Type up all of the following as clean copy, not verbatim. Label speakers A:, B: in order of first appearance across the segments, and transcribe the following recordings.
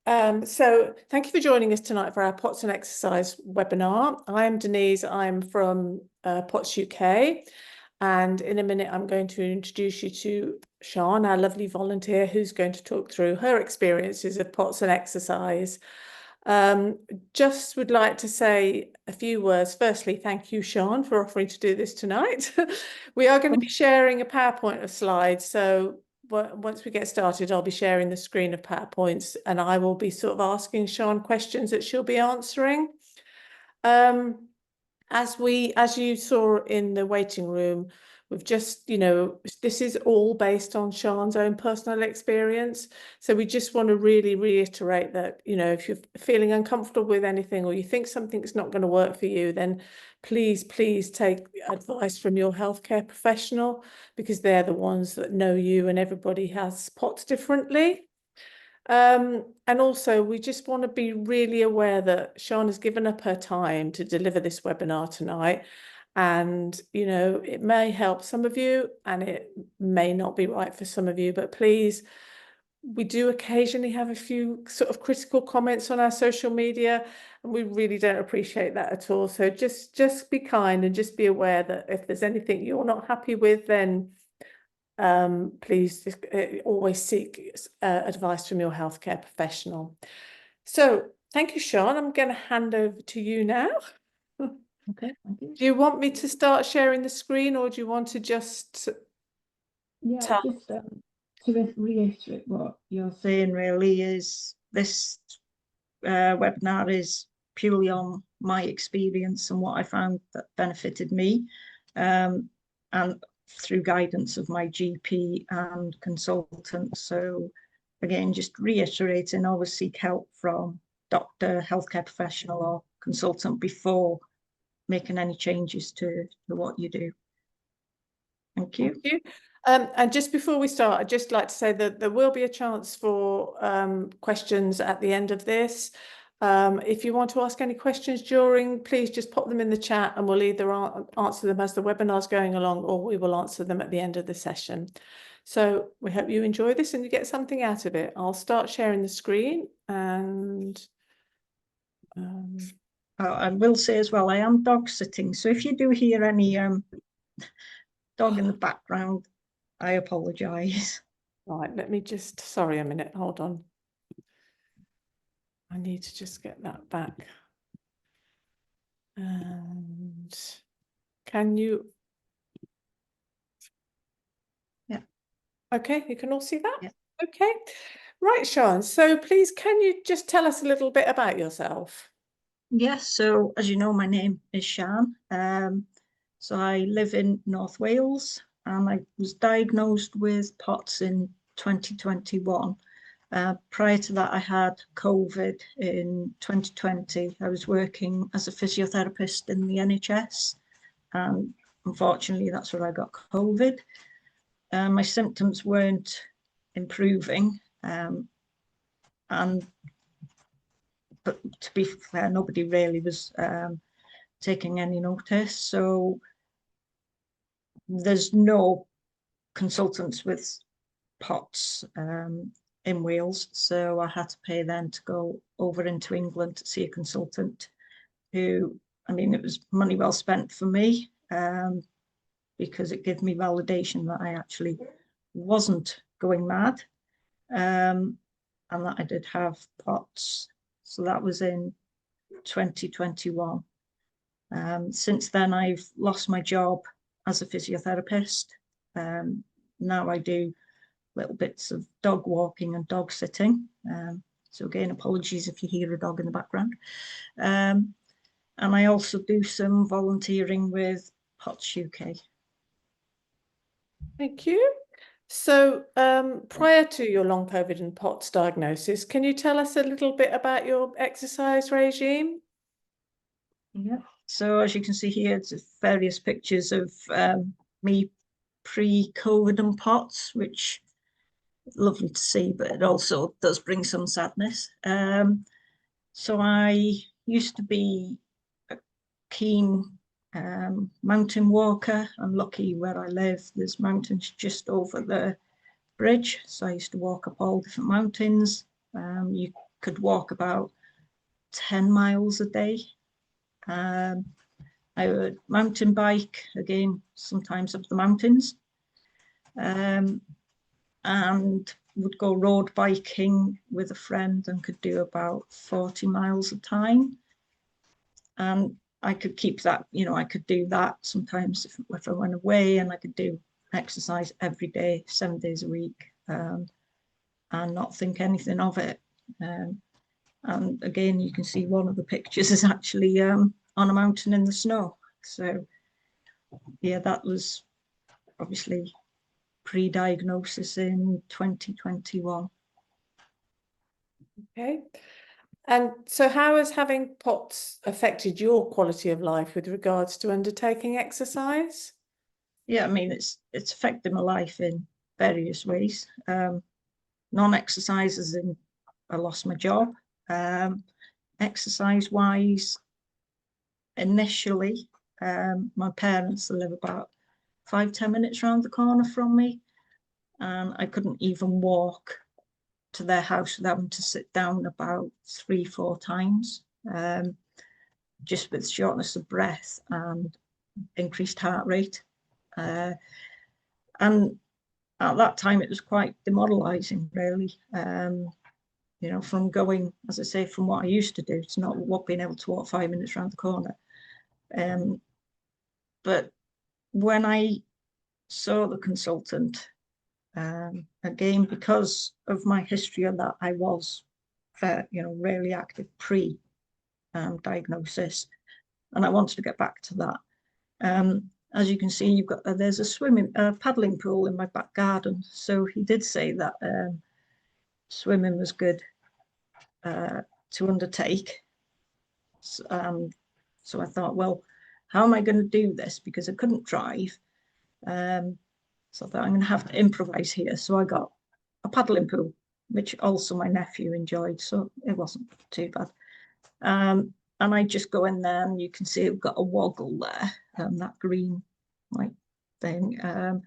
A: So thank you for joining us tonight for our PoTS and Exercise webinar. I'm Denise, I'm from PoTS UK, and in a minute I'm going to introduce you to Sian, our lovely volunteer, who's going to talk through her experiences of PoTS and exercise. Just would like to say a few words. Firstly, thank you, Sian, for offering to do this tonight. We are going to be sharing a PowerPoint of slides, so once we get started, I'll be sharing the screen of PowerPoints and I will be sort of asking Sian questions that she'll be answering. As you saw in the waiting room, we've just, this is all based on Sian's own personal experience. So we just want to really reiterate that, if you're feeling uncomfortable with anything or you think something's not going to work for you, then please take advice from your healthcare professional, because they're the ones that know you, and everybody has PoTS differently. And also, we just want to be really aware that Sian has given up her time to deliver this webinar tonight. And, it may help some of you and it may not be right for some of you, but please, we do occasionally have a few sort of critical comments on our social media, and we really don't appreciate that at all. So just be kind and just be aware that if there's anything you're not happy with, then please just, always seek advice from your healthcare professional. So thank you, Sian. I'm going to hand over to you now.
B: Okay, thank you.
A: Do you want me to start sharing the screen, or do you want to just
B: just to reiterate what you're saying, really, is this webinar is purely on my experience and what I found that benefited me, and through guidance of my GP and consultant. So again, just reiterating, always seek help from doctor, healthcare professional or consultant before making any changes to what you do. Thank you.
A: Thank you. And just before we start, I'd just like to say that there will be a chance for questions at the end of this. If you want to ask any questions during, please just pop them in the chat and we'll either answer them as the webinar's going along, or we will answer them at the end of the session. So we hope you enjoy this and you get something out of it. I'll start sharing the screen, and
B: I will say as well, I am dog sitting, so if you do hear any dog in the background, I apologise.
A: Right, let me just, sorry, a minute, hold on. I need to just get that back. And can you?
B: Yeah.
A: Okay, you can all see that?
B: Yeah.
A: Okay. Right, Sian, so please, can you just tell us a little bit about yourself?
B: Yes, so as you know, my name is Sian. So I live in North Wales, and I was diagnosed with PoTS in 2021. Prior to that, I had COVID in 2020. I was working as a physiotherapist in the NHS, and unfortunately, that's where I got COVID. My symptoms weren't improving, but to be fair, nobody really was taking any notice. So there's no consultants with PoTS in Wales, so I had to pay then to go over into England to see a consultant who, I mean, it was money well spent for me, because it gave me validation that I actually wasn't going mad, and that I did have PoTS. So that was in 2021. Since then, I've lost my job as a physiotherapist. Now I do little bits of dog walking and dog sitting. So again, apologies if you hear a dog in the background. And I also do some volunteering with PoTS UK.
A: Thank you. So prior to your long COVID and PoTS diagnosis, can you tell us a little bit about your exercise regime?
B: Yeah, so as you can see here, it's various pictures of me pre-COVID and PoTS, which is lovely to see, but it also does bring some sadness. So I used to be a keen mountain walker. I'm lucky where I live, there's mountains just over the bridge, so I used to walk up all different mountains. You could walk about 10 miles a day. I would mountain bike, again, sometimes up the mountains, and would go road biking with a friend and could do about 40 miles a time. And I could keep that, you know, I could do that sometimes if I went away, and I could do exercise every day, 7 days a week, and not think anything of it. And again, you can see one of the pictures is actually on a mountain in the snow. So yeah, that was obviously pre-diagnosis in 2021.
A: Okay. And so how has having PoTS affected your quality of life with regards to undertaking exercise?
B: Yeah, I mean, it's affected my life in various ways. Non-exercise as in I lost my job. Exercise-wise, initially, my parents live about 5-10 minutes around the corner from me, and I couldn't even walk to their house without having to sit down about 3-4 times, just with shortness of breath and increased heart rate. And at that time, it was quite demoralizing, really. You know, from going, as I say, from what I used to do, it's not what being able to walk 5 minutes around the corner. But when I saw the consultant, again, because of my history of that, I was, you know, really active pre-diagnosis, and I wanted to get back to that. As you can see, you've got there's a paddling pool in my back garden. So he did say that swimming was good to undertake. So I thought, well, how am I going to do this? Because I couldn't drive. So I thought I'm going to have to improvise here. So I got a paddling pool, which also my nephew enjoyed. So it wasn't too bad. And I just go in there, and you can see I've got a woggle there, that green like thing. And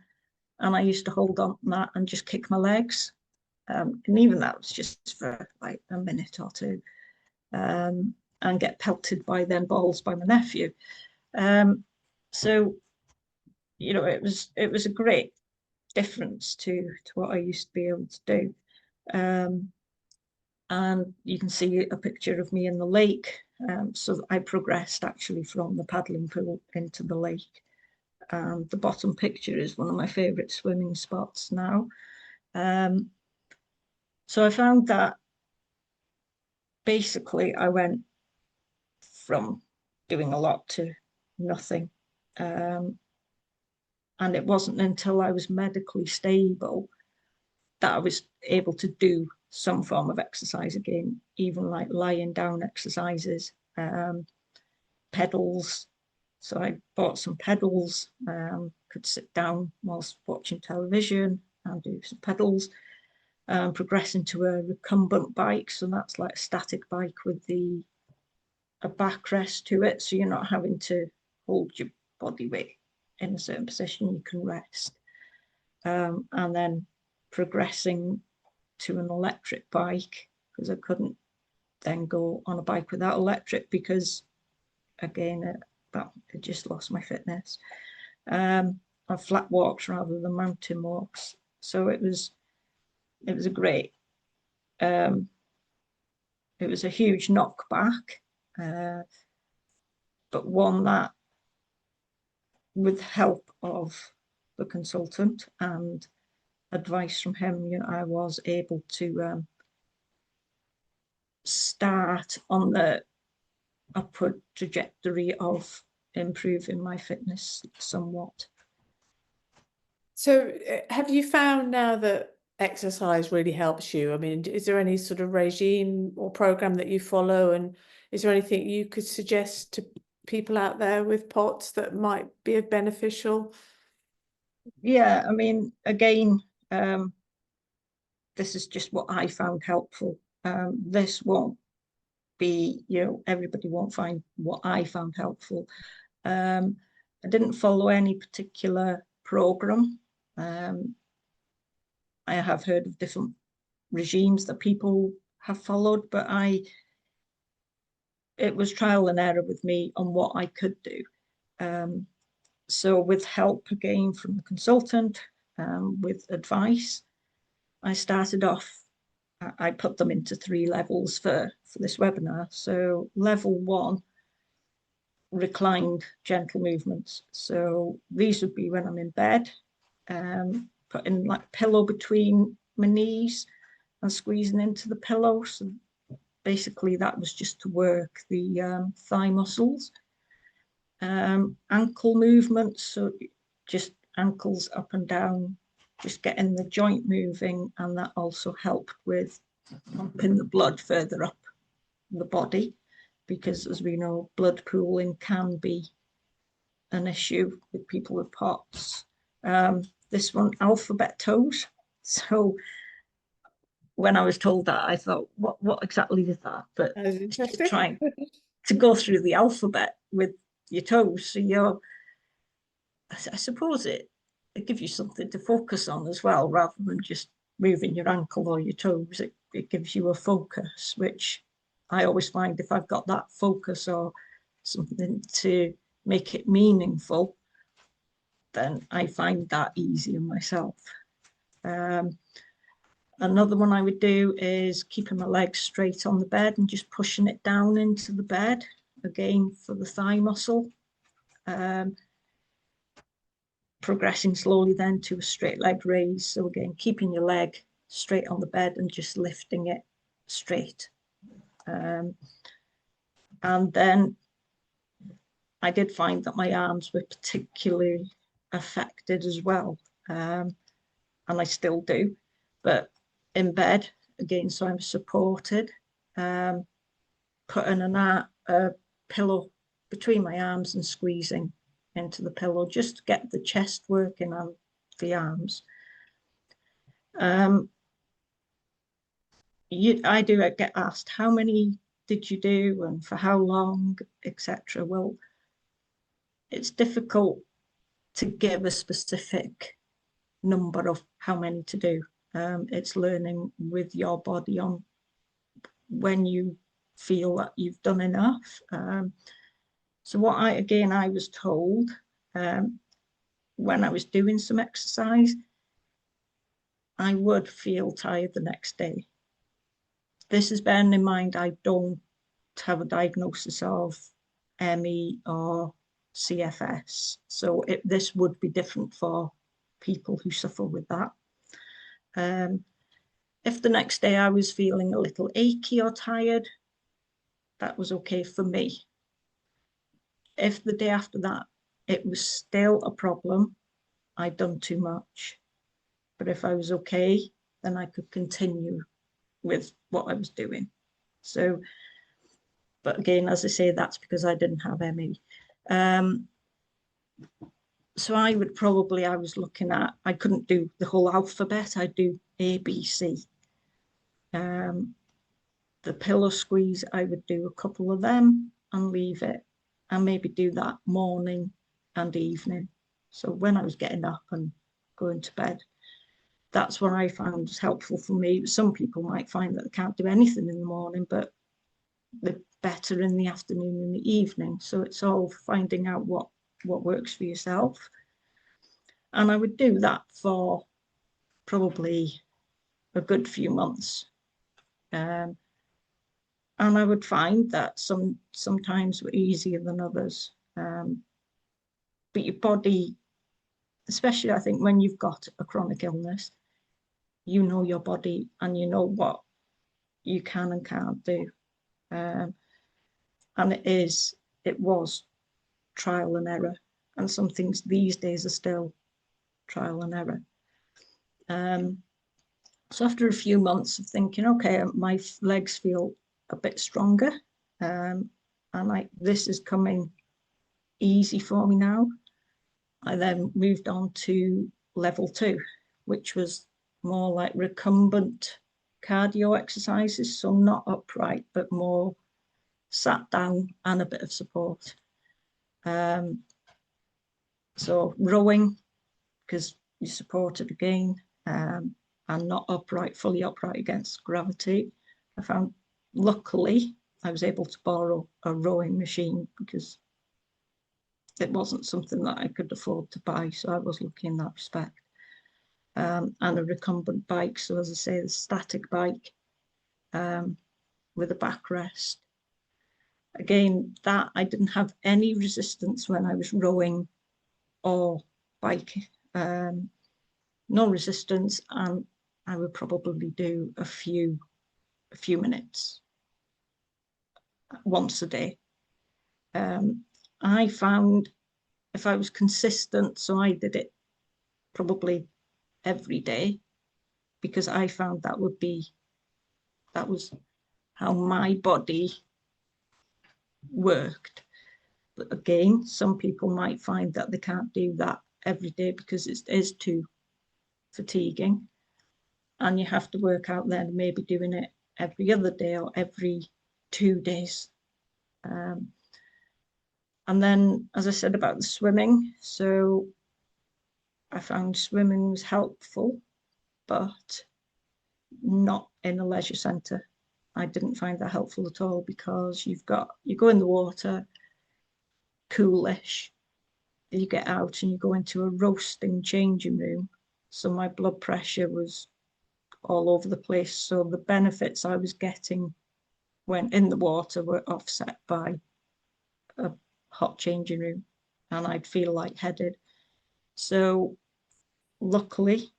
B: I used to hold on that and just kick my legs. And even that was just for like a minute or two, and get pelted by them balls by my nephew. So, you know, it was a great difference to what I used to be able to do. And you can see a picture of me in the lake. So I progressed actually from the paddling pool into the lake. The bottom picture is one of my favorite swimming spots now. So I found that basically I went from doing a lot to nothing. And it wasn't until I was medically stable that I was able to do some form of exercise again, even like lying down exercises, pedals. So I bought some pedals, could sit down whilst watching television and do some pedals, progress into a recumbent bike. So that's like a static bike with a backrest to it. So you're not having to hold your body weight in a certain position, you can rest. And then progressing to an electric bike, because I couldn't then go on a bike without electric, because again, it just lost my fitness. I flat walks rather than mountain walks. So it was a great, it was a huge knockback, but one that, with help of the consultant and advice from him, you know, I was able to start on the upward trajectory of improving my fitness somewhat.
A: So have you found now that exercise really helps you? I mean, is there any sort of regime or program that you follow? And is there anything you could suggest to people out there with PoTS that might be beneficial?
B: Yeah, I mean, again, this is just what I found helpful. This won't be, you know, everybody won't find what I found helpful. I didn't follow any particular program. I have heard of different regimes that people have followed, but it was trial and error with me on what I could do. So with help again from the consultant, with advice, I started off, I put them into 3 levels for this webinar. So level 1, reclined gentle movements. So these would be when I'm in bed, putting like pillow between my knees and squeezing into the pillow. So basically that was just to work the thigh muscles. Ankle movements, so just ankles up and down, just getting the joint moving, and that also helped with pumping the blood further up the body, because as we know, blood pooling can be an issue with people with PoTS. This one, alphabet toes. So when I was told that, I thought, what exactly is that? But
A: That is interesting.
B: trying to go through the alphabet with your toes, so I suppose it gives you something to focus on as well, rather than just moving your ankle or your toes. It gives you a focus, which I always find if I've got that focus or something to make it meaningful, then I find that easier myself. Another one I would do is keeping my legs straight on the bed and just pushing it down into the bed, again for the thigh muscle. Progressing slowly then to a straight leg raise. So again, keeping your leg straight on the bed and just lifting it straight. And then I did find that my arms were particularly affected as well. And I still do, but in bed again, so I'm supported, putting a pillow between my arms and squeezing into the pillow just to get the chest working and the arms. I do get asked, how many did you do and for how long, etc. Well, it's difficult to give a specific number of how many to do. It's learning with your body on when you feel that you've done enough. So what I was told when I was doing some exercise, I would feel tired the next day. This is bearing in mind I don't have a diagnosis of ME or CFS, so this would be different for people who suffer with that. If the next day I was feeling a little achy or tired, that was okay for me. If the day after that it was still a problem, I'd done too much. But if I was okay, then I could continue with what I was doing. So, but again, as I say, that's because I didn't have ME. So I was looking at, I couldn't do the whole alphabet, I'd do A, B, C. The pillow squeeze, I would do a couple of them and leave it, and maybe do that morning and evening. So when I was getting up and going to bed, that's what I found was helpful for me. Some people might find that they can't do anything in the morning, but they're better in the afternoon and the evening. So it's all finding out what works for yourself. And I would do that for probably a good few months. And I would find that sometimes were easier than others. But your body, especially I think when you've got a chronic illness, you know your body and you know what you can and can't do. And it was trial and error. And some things these days are still trial and error. So after a few months of thinking, okay, my legs feel a bit stronger, and this is coming easy for me now. I then moved on to level 2, which was more like recumbent cardio exercises, so not upright, but more sat down and a bit of support. So rowing, because you support it again, and not upright, fully upright against gravity. I found, luckily, I was able to borrow a rowing machine because it wasn't something that I could afford to buy. So I was lucky in that respect. And a recumbent bike. So as I say, the static bike with a backrest. Again, that I didn't have any resistance when I was rowing or biking. No resistance, and I would probably do a few minutes once a day. I found if I was consistent, so I did it probably every day, because I found that was how my body worked. But again, some people might find that they can't do that every day because it is too fatiguing, and you have to work out then maybe doing it every other day or every 2 days. And then, as I said about the swimming, so I found swimming was helpful, but not in a leisure centre. I didn't find that helpful at all, because you go in the water, coolish, you get out and you go into a roasting changing room. So my blood pressure was all over the place. So the benefits I was getting when in the water were offset by a hot changing room, and I'd feel lightheaded. So luckily,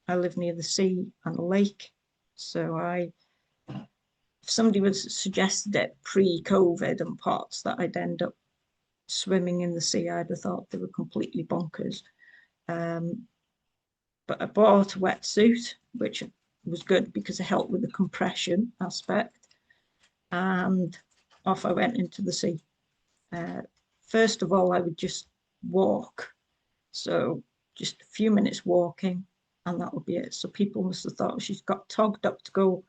B: I live near the sea and a lake. So if somebody was suggested it pre-COVID and PoTS that I'd end up swimming in the sea, I'd have thought they were completely bonkers. But I bought a wetsuit, which was good because it helped with the compression aspect. And off I went into the sea. First of all, I would just walk. So just a few minutes walking, and that would be it. So people must have thought she's got togged up to go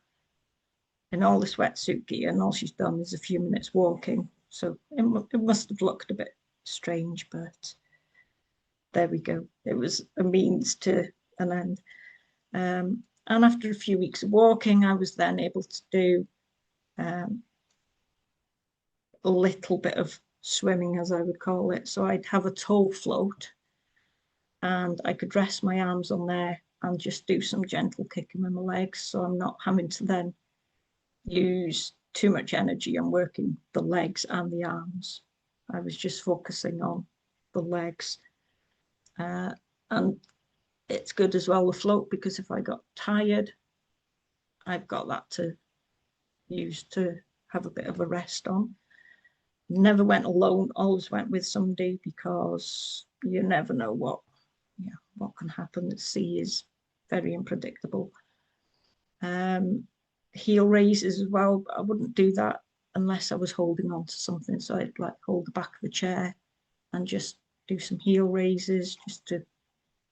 B: in all this wetsuit gear, and all she's done is a few minutes walking. So it must have looked a bit strange, but there we go. It was a means to an end. And after a few weeks of walking, I was then able to do a little bit of swimming, as I would call it. So I'd have a toe float, and I could rest my arms on there and just do some gentle kicking with my legs. So I'm not having to then use too much energy on working the legs and the arms. I was just focusing on the legs. And it's good as well, the float, because if I got tired, I've got that to use to have a bit of a rest on. Never went alone, always went with somebody, because you never know what can happen. The sea is very unpredictable. Heel raises as well, but I wouldn't do that unless I was holding on to something. So I'd like hold the back of the chair and just do some heel raises just to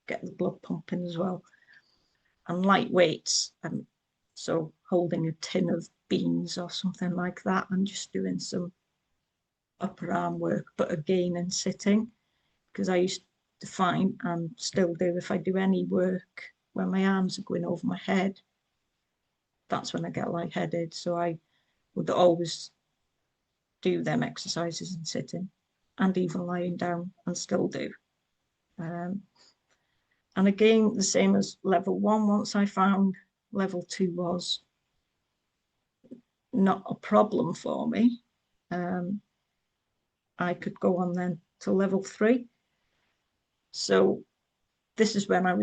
B: get the blood pumping as well. And light weights, so holding a tin of beans or something like that and just doing some upper arm work, but again in sitting, because I used to find, and still do, if I do any work when my arms are going over my head, that's when I get lightheaded. So I would always do them exercises in sitting, and even lying down, and still do. And again, the same as level 1, once I found level 2 was not a problem for me, I could go on then to level 3. So this is when I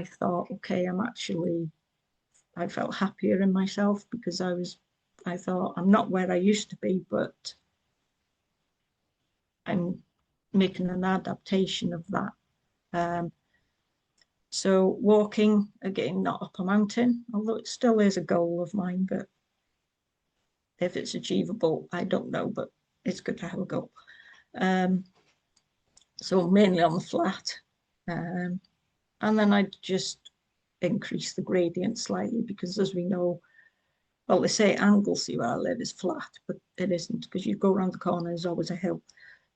B: thought, okay, I felt happier in myself, because I thought I'm not where I used to be, but I'm making an adaptation of that. So walking, again, not up a mountain, although it still is a goal of mine, but if it's achievable, I don't know, but it's good to have a goal. So mainly on the flat. And then I'd just increase the gradient slightly, because as we know, well, they say Anglesey where I live is flat, but it isn't, because you go around the corner, there's always a hill.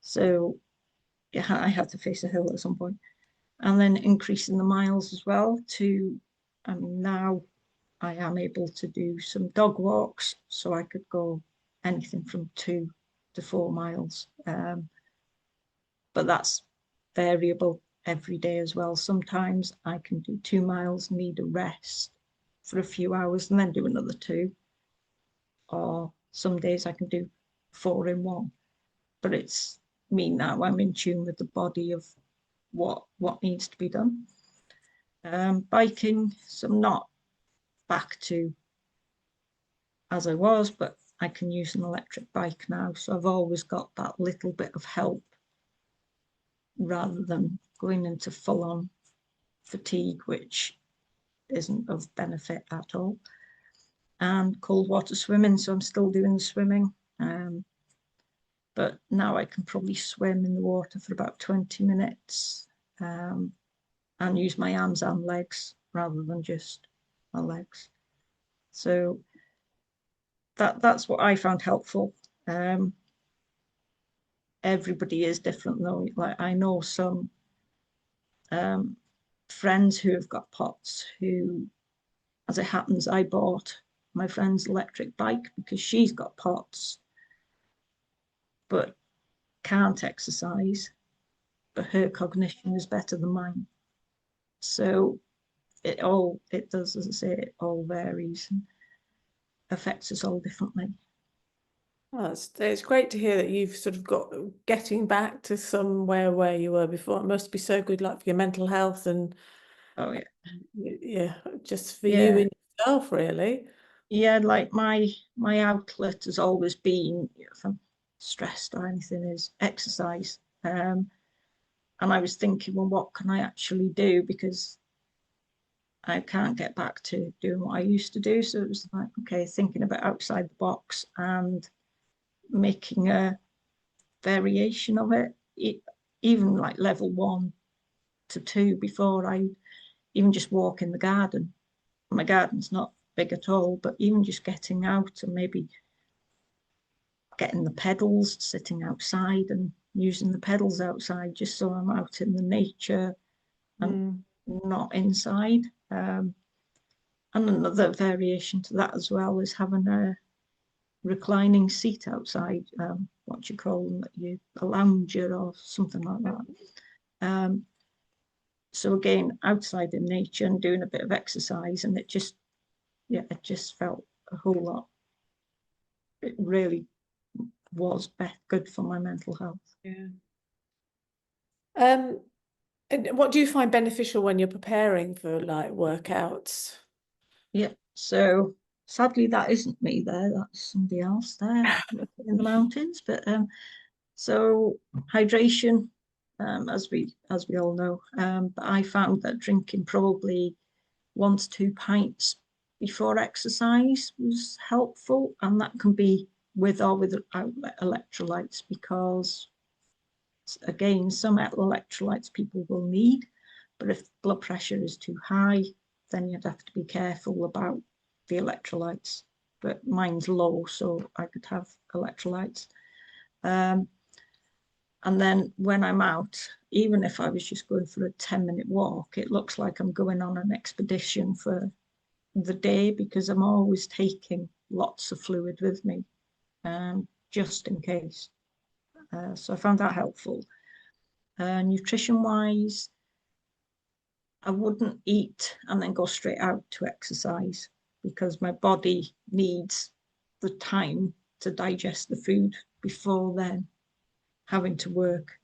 B: So yeah, I had to face a hill at some point. And then increasing the miles as well to, I mean, now I am able to do some dog walks, so I could go anything from 2 to 4 miles. But that's variable every day as well. Sometimes I can do 2 miles, need a rest for a few hours, and then do another 2. Or some days I can do 4 in 1. But it's me now, I'm in tune with the body of what needs to be done. Biking, so I'm not back to as I was, but I can use an electric bike now. So I've always got that little bit of help rather than going into full on fatigue, which isn't of benefit at all. And cold water swimming, so I'm still doing the swimming. But now I can probably swim in the water for about 20 minutes and use my arms and legs rather than just my legs. So that's what I found helpful. Everybody is different though. Like I know some friends who have got PoTS who, as it happens, I bought my friend's electric bike because she's got PoTS but can't exercise, but her cognition is better than mine. So it does, as I say, it all varies and affects us all differently.
A: Oh, it's great to hear that you've sort of got getting back to somewhere where you were before. It must be so good, like for your mental health and
B: Oh
A: yeah, just for you
B: yeah,
A: and yourself, really.
B: yeah. Like my outlet has always been, if I'm stressed or anything, is exercise. And I was thinking, well, what can I actually do? Because I can't get back to doing what I used to do. So it was like, okay, thinking about outside the box and making a variation of it, even like level 1 to 2 before I even just walk in the garden. My garden's not big at all, but even just getting out and maybe getting the pedals, sitting outside and using the pedals outside just so I'm out in the nature and not inside. And another variation to that as well is having a reclining seat outside, what do you call them, a lounger or something like that. So again, outside in nature and doing a bit of exercise, and it just felt a whole lot. It really was good for my mental health.
A: Yeah. And what do you find beneficial when you're preparing for like workouts?
B: Yeah. So sadly, that isn't me there. That's somebody else there looking in the mountains. But so hydration, as we all know. But I found that drinking probably 1 to 2 pints before exercise was helpful, and that can be with or without electrolytes, because again, some electrolytes people will need, but if blood pressure is too high, then you'd have to be careful about the electrolytes. But mine's low, so I could have electrolytes. And then when I'm out, even if I was just going for a 10-minute walk, it looks like I'm going on an expedition for the day, because I'm always taking lots of fluid with me, just in case. So I found that helpful. Nutrition wise, I wouldn't eat and then go straight out to exercise, because my body needs the time to digest the food before then having to work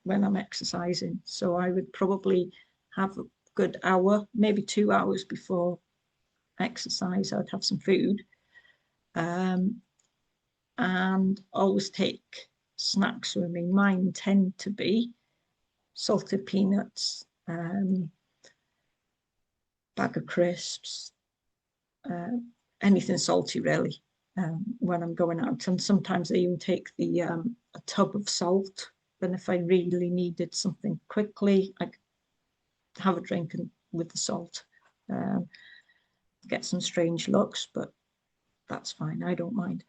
B: when I'm exercising. So I would probably have a good hour, maybe 2 hours before exercise, I'd have some food, and always take snacks with me. Mine tend to be salted peanuts, bag of crisps, anything salty really, when I'm going out. And sometimes I even take a tub of salt. Then if I really needed something quickly, I could have a drink with the salt. Get some strange looks, but that's fine. I don't mind.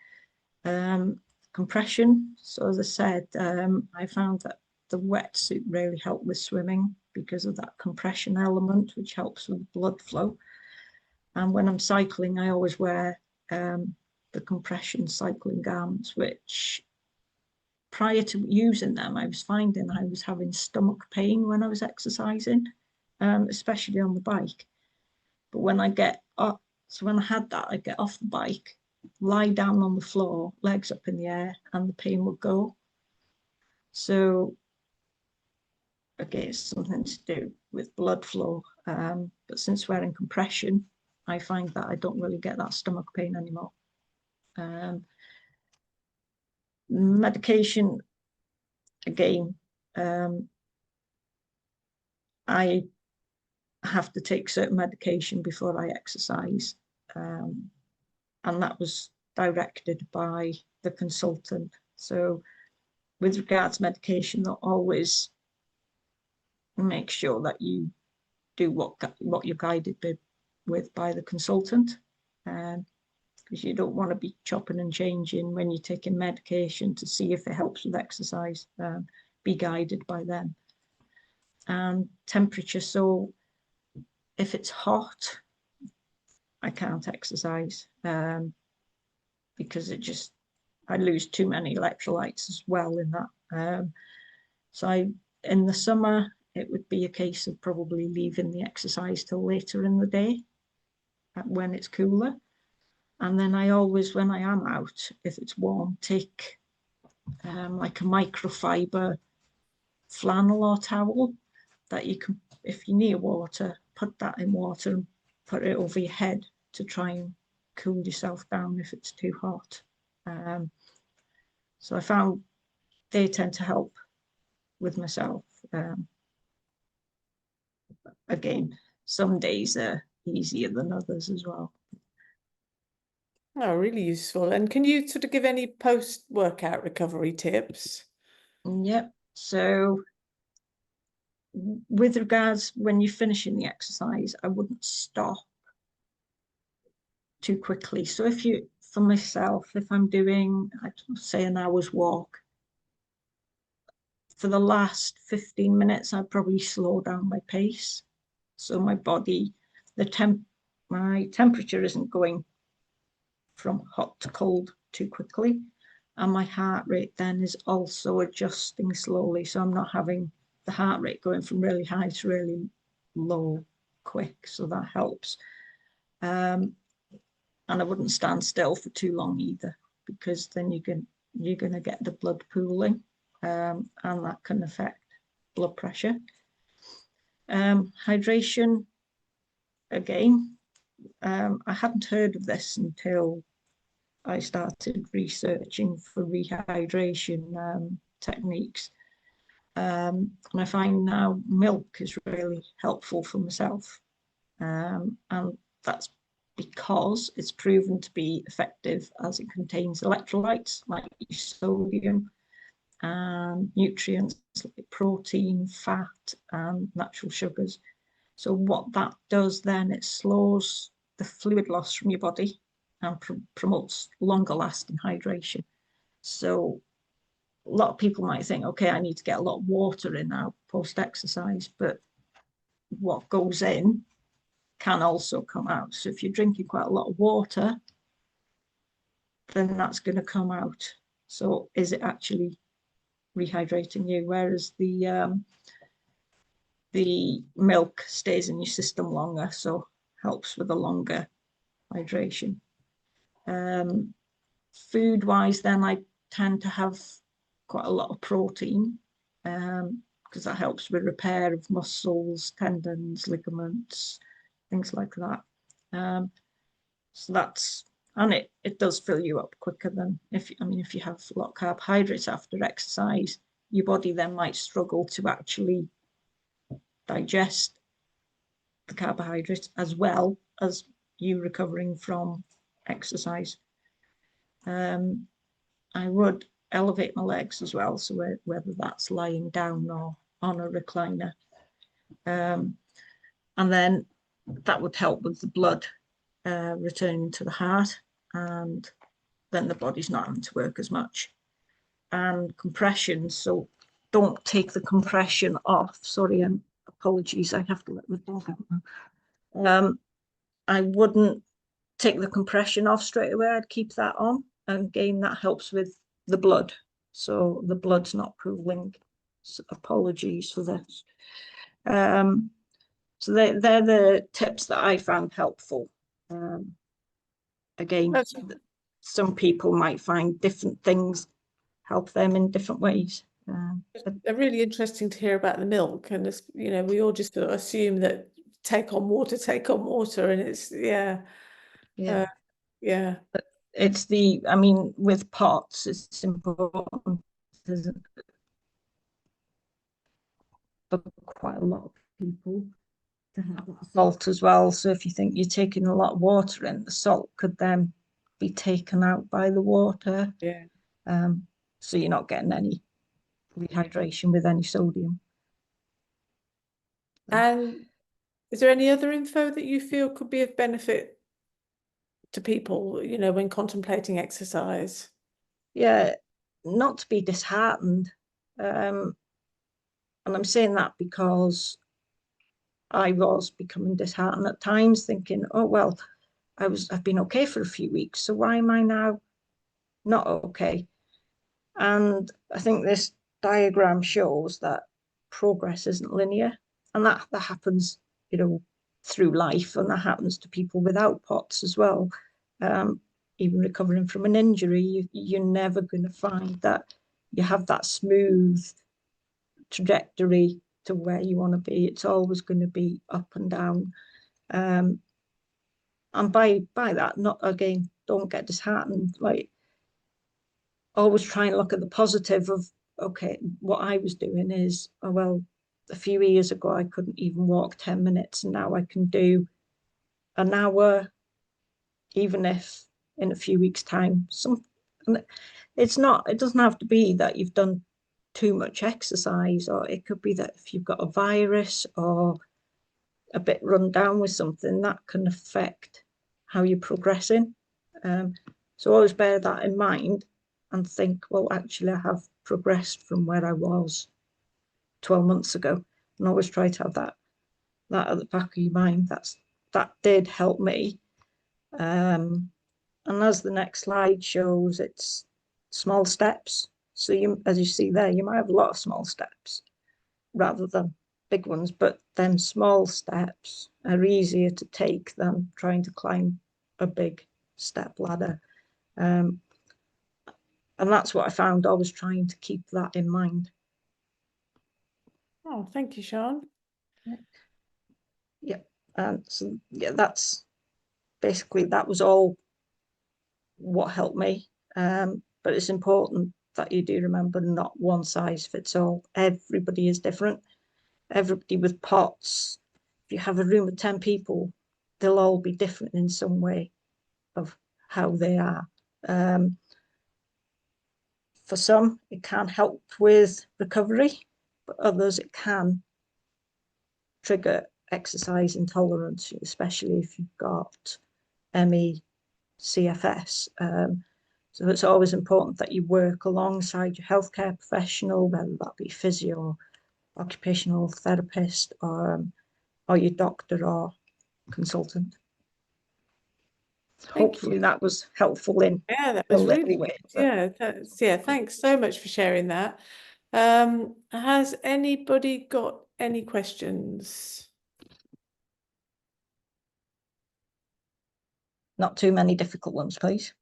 B: Compression. So as I said, I found that the wetsuit really helped with swimming because of that compression element, which helps with blood flow. And when I'm cycling, I always wear the compression cycling garments, which prior to using them, I was finding I was having stomach pain when I was exercising, especially on the bike. But when I get up, so when I had that, I'd get off the bike, lie down on the floor, legs up in the air, and the pain would go. So again, it's something to do with blood flow. But since wearing compression, I find that I don't really get that stomach pain anymore. Medication, again, I have to take certain medication before I exercise. And that was directed by the consultant. So with regards to medication, they'll always make sure that you do what you're guided with by the consultant. Because you don't want to be chopping and changing when you're taking medication to see if it helps with exercise. Be guided by them. And temperature, so if it's hot, I can't exercise because I lose too many electrolytes as well in that. So in the summer, it would be a case of probably leaving the exercise till later in the day when it's cooler. And then I always, when I am out, if it's warm, take like a microfiber flannel or towel that you can, if you're near water, put that in water and put it over your head to try and cool yourself down if it's too hot. So I found they tend to help with myself. Again, some days are easier than others as well.
A: Oh, really useful. And can you sort of give any post-workout recovery tips?
B: Yep. So with regards when you're finishing the exercise, I wouldn't stop too quickly. So for myself, if I'm doing, I don't say an hour's walk, for the last 15 minutes, I'd probably slow down my pace. So my body, my temperature isn't going from hot to cold too quickly. And my heart rate then is also adjusting slowly. So I'm not having the heart rate going from really high to really low quick. So that helps. And I wouldn't stand still for too long either, because then you're going to get the blood pooling, and that can affect blood pressure. Hydration, again, I hadn't heard of this until I started researching for rehydration techniques. And I find now milk is really helpful for myself. And that's because it's proven to be effective as it contains electrolytes like sodium and nutrients like protein, fat, and natural sugars. So what that does then, it slows the fluid loss from your body and promotes longer lasting hydration. So a lot of people might think, okay, I need to get a lot of water in now post exercise, but what goes in can also come out. So if you're drinking quite a lot of water, then that's going to come out. So is it actually rehydrating you? Whereas the milk stays in your system longer, so helps with a longer hydration. Food wise, then I tend to have quite a lot of protein, because that helps with repair of muscles, tendons, ligaments, things like that. So that's, and it does fill you up quicker than if you have a lot of carbohydrates after exercise, your body then might struggle to actually digest the carbohydrates as well as you recovering from exercise. I would elevate my legs as well, so whether that's lying down or on a recliner. And then that would help with the blood returning to the heart, and then the body's not having to work as much. And compression, so don't take the compression off. Sorry, apologies, I have to let the dog out now. I wouldn't take the compression off straight away. I'd keep that on. And again, that helps with the blood. So the blood's not pooling. So apologies for this. So they're the tips that I found helpful. Again,
A: That's,
B: some people might find different things help them in different ways.
A: they're really interesting to hear about the milk, and it's, you know, we all just sort of assume that take on water, and it's
B: Yeah.
A: yeah.
B: It's the, I mean, with PoTS, it's important for quite a lot of people to have that salt as well. So if you think you're taking a lot of water in, the salt could then be taken out by the water.
A: Yeah.
B: So you're not getting any rehydration with any sodium.
A: And is there any other info that you feel could be of benefit to people, you know, when contemplating exercise?
B: Yeah, not to be disheartened. And I'm saying that because I was becoming disheartened at times, thinking, oh well, I've been okay for a few weeks, so why am I now not okay? And I think this diagram shows that progress isn't linear, and that happens, you know, through life, and that happens to people without PoTS as well. Even recovering from an injury, you're never going to find that you have that smooth trajectory to where you want to be. It's always going to be up and down. And by that, not again, don't get disheartened. Like, always try and look at the positive of, okay, what I was doing is, oh well, a few years ago I couldn't even walk 10 minutes, and now I can do an hour, even if in a few weeks' time. It doesn't have to be that you've done too much exercise, or it could be that if you've got a virus or a bit run down with something, that can affect how you're progressing. So always bear that in mind and think, well, actually, I have progressed from where I was 12 months ago. And always try to have that at the back of your mind. That did help me. And as the next slide shows, it's small steps. So as you see there, you might have a lot of small steps rather than big ones, but then small steps are easier to take than trying to climb a big step ladder. And that's what I found, always trying to keep that in mind.
A: Oh, thank you, Sian.
B: Yeah. And so, yeah, that's basically, that was all what helped me. But it's important that you do remember, not one size fits all. Everybody is different. Everybody with PoTS, if you have a room of 10 people, they'll all be different in some way of how they are. For some, it can help with recovery, but others, it can trigger exercise intolerance, especially if you've got ME, CFS. So it's always important that you work alongside your healthcare professional, whether that be physio, occupational therapist, or your doctor or consultant. Hopefully that was helpful in
A: Yeah, that
B: a
A: was
B: little
A: really
B: way.
A: good. Yeah, thanks so much for sharing that. Has anybody got any questions?
B: Not too many difficult ones, please.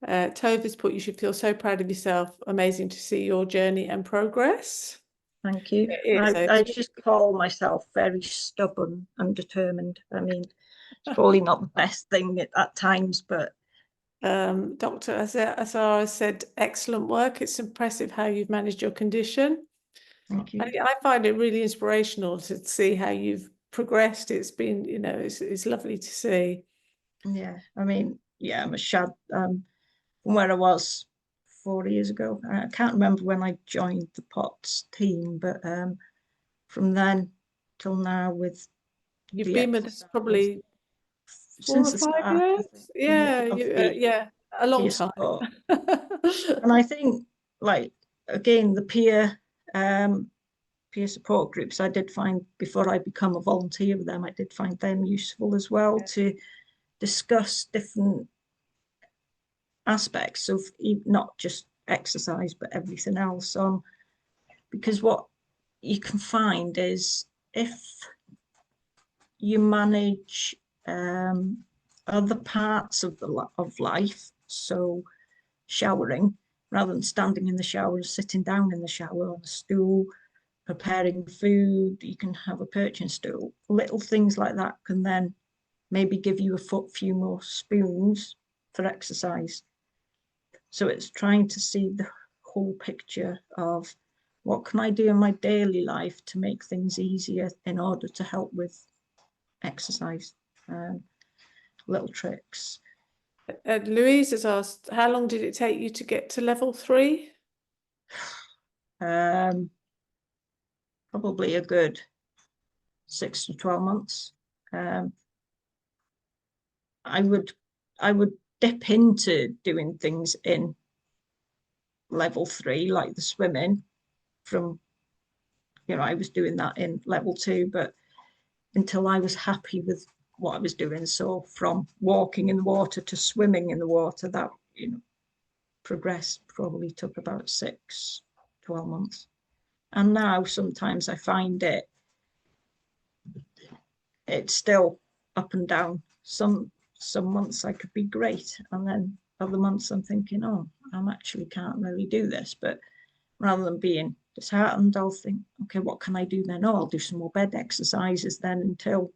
A: Tove has put, you should feel so proud of yourself. Amazing to see your journey and progress.
B: Thank you. I just call myself very stubborn and determined. I mean, it's probably not the best thing at times, but
A: Dr. Azar said, excellent work. It's impressive how you've managed your condition.
B: thank you.
A: I find it really inspirational to see how you've progressed. It's been, you know, it's lovely to see.
B: Yeah, I mean, yeah, I'm a shad from where I was 4 years ago. I can't remember when I joined the PoTS team, but from then till now with
A: You've
B: the
A: been with us
B: exercise
A: probably 4
B: since
A: or
B: the
A: 5
B: start, I
A: years.
B: think,
A: Yeah,
B: of the
A: yeah, a long
B: peer
A: time.
B: support. And I think, like, again, the peer peer support groups, I did find, before I become a volunteer with them, I did find them useful as well, to discuss different aspects of not just exercise, but everything else on, because what you can find is if you manage other parts of life, so showering, rather than standing in the shower, sitting down in the shower on a stool, preparing food, you can have a perching stool. Little things like that can then maybe give you a few more spoons for exercise. So it's trying to see the whole picture of what can I do in my daily life to make things easier in order to help with exercise, little tricks.
A: Louise has asked, how long did it take you to get to level 3?
B: Probably a good 6 to 12 months. I would dip into doing things in level 3, like the swimming, from, I was doing that in level 2, but until I was happy with what I was doing. So from walking in the water to swimming in the water, that, progress probably took about 12 months. And now sometimes I find it's still up and down. Some months I could be great, and then other months I'm thinking, oh, I actually can't really do this. But rather than being disheartened, I'll think, okay, what can I do then? Oh, I'll do some more bed exercises then, to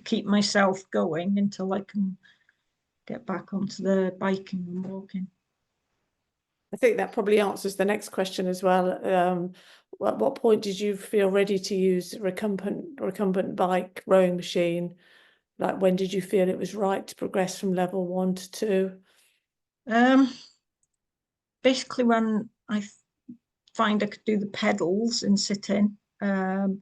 B: keep myself going until I can get back onto the biking and walking.
A: I think that probably answers the next question as well. At what point did you feel ready to use a recumbent bike rowing machine? Like, when did you feel it was right to progress from level 1 to 2?
B: Basically when I find I could do the pedals and sitting, and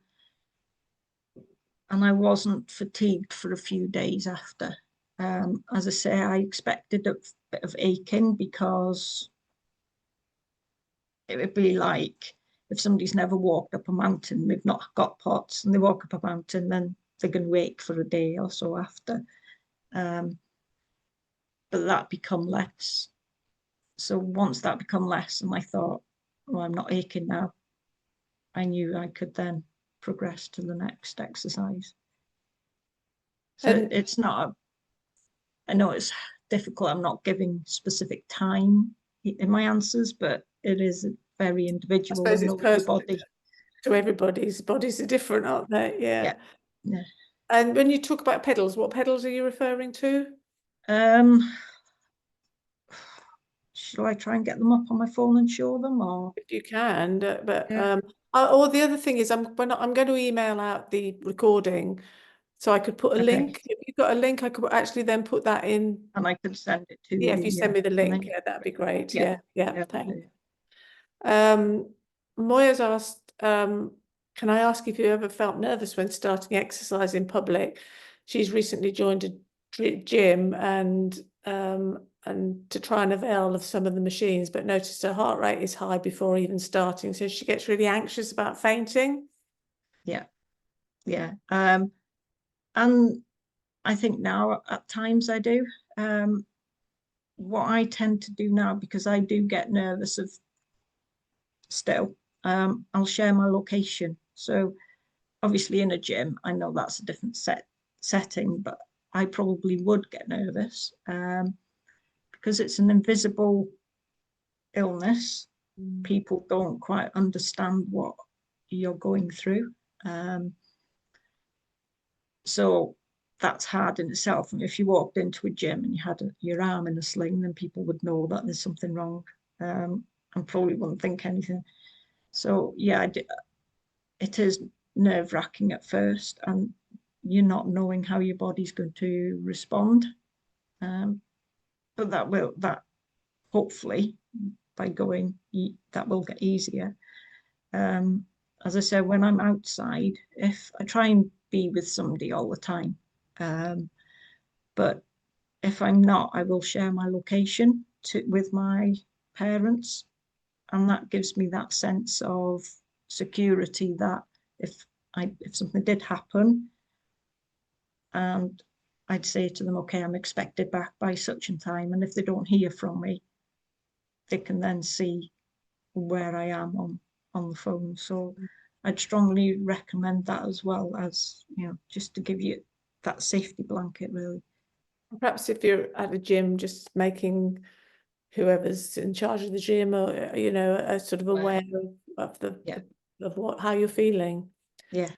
B: I wasn't fatigued for a few days after. As I say, I expected a bit of aching, because it would be like if somebody's never walked up a mountain, they've not got PoTS, and they walk up a mountain, then they're going to ache for a day or so after. But that become less. So once that become less, and I thought, well, I'm not aching now, I knew I could then progress to the next exercise. So it's not, I know it's difficult. I'm not giving specific time in my answers, but it is very individual.
A: I suppose it's personal
B: body.
A: to everybody's bodies are different, aren't they?
B: Yeah.
A: And when you talk about pedals, what pedals are you referring to?
B: Shall I try and get them up on my phone and show them, or?
A: If you can, but
B: Yeah.
A: or the other thing is, I'm going to email out the recording, so I could put a link. If you've got a link, I could actually then put that in.
B: And I could send it to
A: Yeah,
B: you.
A: if you send me the link,
B: then,
A: yeah, that'd be great.
B: Yeah.
A: Yeah, thanks. Moya's asked, can I ask if you ever felt nervous when starting exercise in public? She's recently joined a gym and to try and avail of some of the machines, but noticed her heart rate is high before even starting, so she gets really anxious about fainting.
B: Yeah. And I think now at times I do. What I tend to do now, because I do get nervous of still, I'll share my location. So obviously in a gym, I know that's a different setting, but I probably would get nervous, because it's an invisible illness. People don't quite understand what you're going through. So that's hard in itself. And if you walked into a gym and you had your arm in a sling, then people would know that there's something wrong, and probably wouldn't think anything. So yeah, it is nerve-wracking at first, and you're not knowing how your body's going to respond. But that hopefully by going, that will get easier. As I said, when I'm outside, if I try and be with somebody all the time, but if I'm not, I will share my location with my parents, and that gives me that sense of security that if something did happen, and I'd say to them, okay, I'm expected back by such and time, and if they don't hear from me, they can then see where I am on the phone. So I'd strongly recommend that, as well as, just to give you that safety blanket, really.
A: Perhaps if you're at a gym, just making whoever's in charge of the gym, or a sort of aware of how you're feeling.
B: Yeah.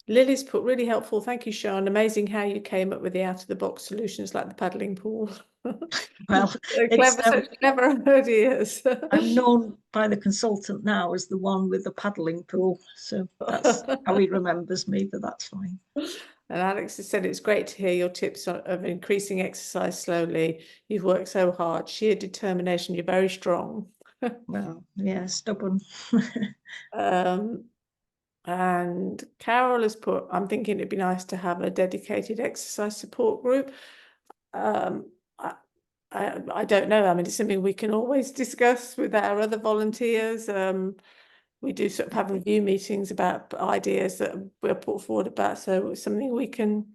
A: Lily's put, really helpful. Thank you, Sian. Amazing how you came up with the out-of-the-box solutions like the paddling pool.
B: Well,
A: Such clever ideas.
B: I'm known by the consultant now as the one with the paddling pool, so that's how he remembers me, but that's fine.
A: And Alex has said it's great to hear your tips of increasing exercise slowly. You've worked so hard. Sheer determination. You're very strong.
B: Well, yeah, stubborn.
A: And Carol has put, I'm thinking it'd be nice to have a dedicated exercise support group. I don't know. I mean, it's something we can always discuss with our other volunteers. We do sort of have review meetings about ideas that we're put forward about. So it's something we can,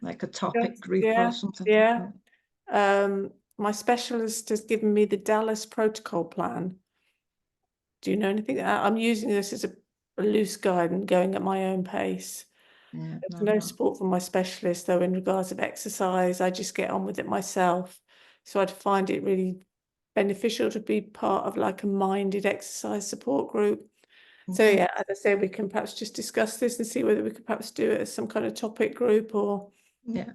B: like a topic group
A: yeah,
B: or something.
A: Yeah. My specialist has given me the Dallas protocol plan. Do you know anything? I'm using this as a loose guide and going at my own pace.
B: Yeah,
A: There's no support from my specialist, though, in regards of exercise. I just get on with it myself. So I'd find it really beneficial to be part of like a minded exercise support group. So yeah, as I say, we can perhaps just discuss this and see whether we could perhaps do it as some kind of topic group, or yeah.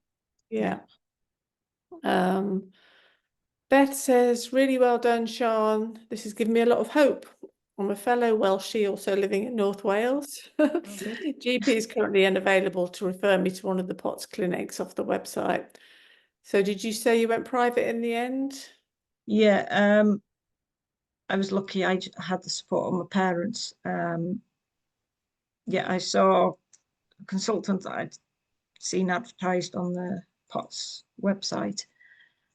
A: Beth says, really well done, Sian. This has given me a lot of hope. I'm a fellow Welshie, also living in North Wales. GP is currently unavailable to refer me to one of the PoTS clinics off the website. So did you say you went private in the end?
B: Yeah, I was lucky. I had the support of my parents. Yeah, I saw a consultant that I'd seen advertised on the PoTS website,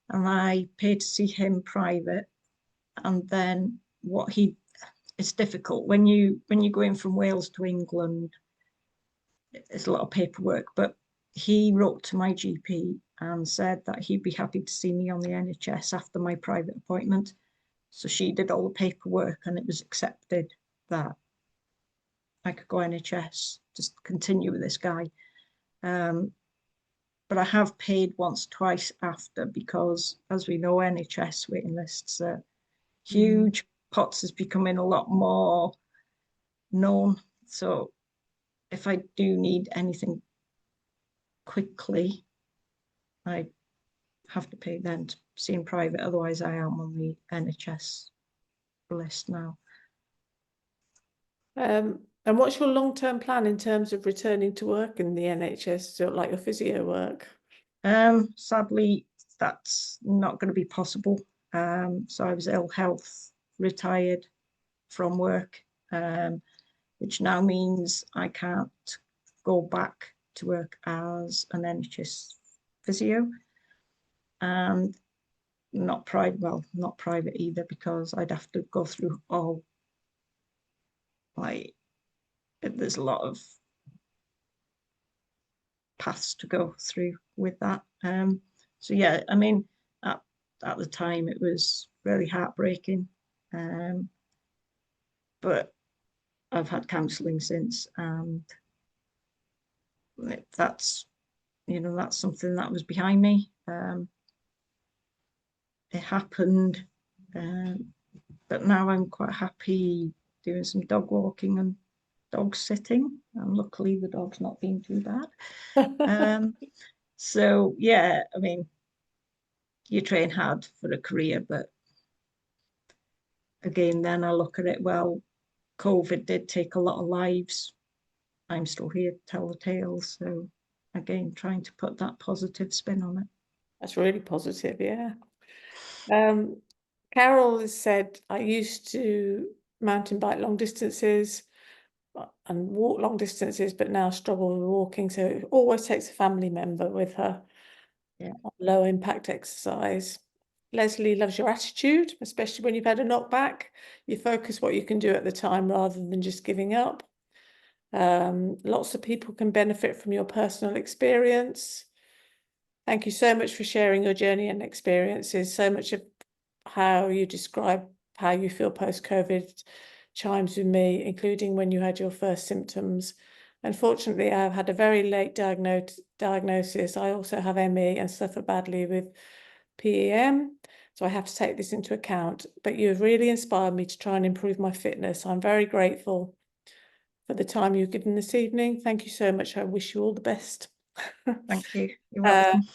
B: and I paid to see him private. And then it's difficult when you go in from Wales to England. It's a lot of paperwork, but he wrote to my GP and said that he'd be happy to see me on the NHS after my private appointment. So she did all the paperwork, and it was accepted that I could go NHS, just continue with this guy. But I have paid once, twice after, because as we know, NHS waiting lists are huge. PoTS is becoming a lot more known. So if I do need anything quickly, I have to pay then to see in private. Otherwise, I am on the NHS list now.
A: And what's your long-term plan in terms of returning to work in the NHS, so like your physio work?
B: Sadly, that's not going to be possible. So I was ill health, retired from work, which now means I can't go back to work as an NHS physio, and not private either, because I'd have to go through all, like, there's a lot of paths to go through with that. So yeah, I mean, at the time it was really heartbreaking, but I've had counselling since, and that's something that was behind me. It happened, but now I'm quite happy doing some dog walking and dog sitting, and luckily the dog's not been too bad. So yeah, I mean, you train hard for a career, but again, then I look at it, well, COVID did take a lot of lives. I'm still here to tell the tale. So again, trying to put that positive spin on it.
A: That's really positive, yeah. Carol has said, I used to mountain bike long distances and walk long distances, but now struggle with walking. So it always takes a family member with her.
B: Yeah.
A: Low impact exercise. Leslie loves your attitude, especially when you've had a knockback. You focus what you can do at the time rather than just giving up. Lots of people can benefit from your personal experience. Thank you so much for sharing your journey and experiences. So much of how you describe how you feel post-COVID chimes with me, including when you had your first symptoms. Unfortunately, I've had a very late diagnosis. I also have ME and suffer badly with PEM, so I have to take this into account. But you've really inspired me to try and improve my fitness. I'm very grateful for the time you've given this evening. Thank you so much. I wish you all the best.
B: Thank you. You're welcome.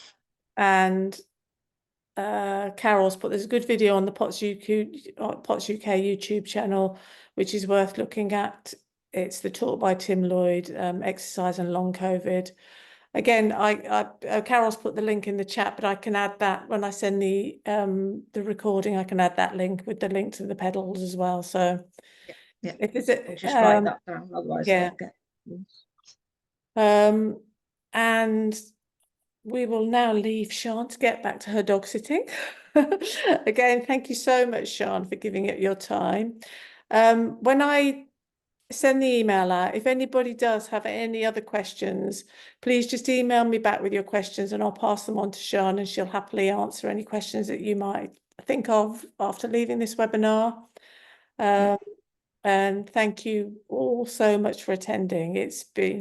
A: And Carol's put, there's a good video on the PoTS UK YouTube channel, which is worth looking at. It's the talk by Tim Lloyd, exercise and long COVID. Again, Carol's put the link in the chat, but I can add that when I send the recording. I can add that link with the link to the pedals as well. So
B: yeah,
A: if it's a,
B: I'll just write that down, otherwise
A: yeah.
B: I'll get.
A: And we will now leave Sian to get back to her dog sitting. Again, thank you so much, Sian, for giving it your time. When I send the email out, if anybody does have any other questions, please just email me back with your questions and I'll pass them on to Sian and she'll happily answer any questions that you might think of after leaving this webinar. And thank you all so much for attending. It's been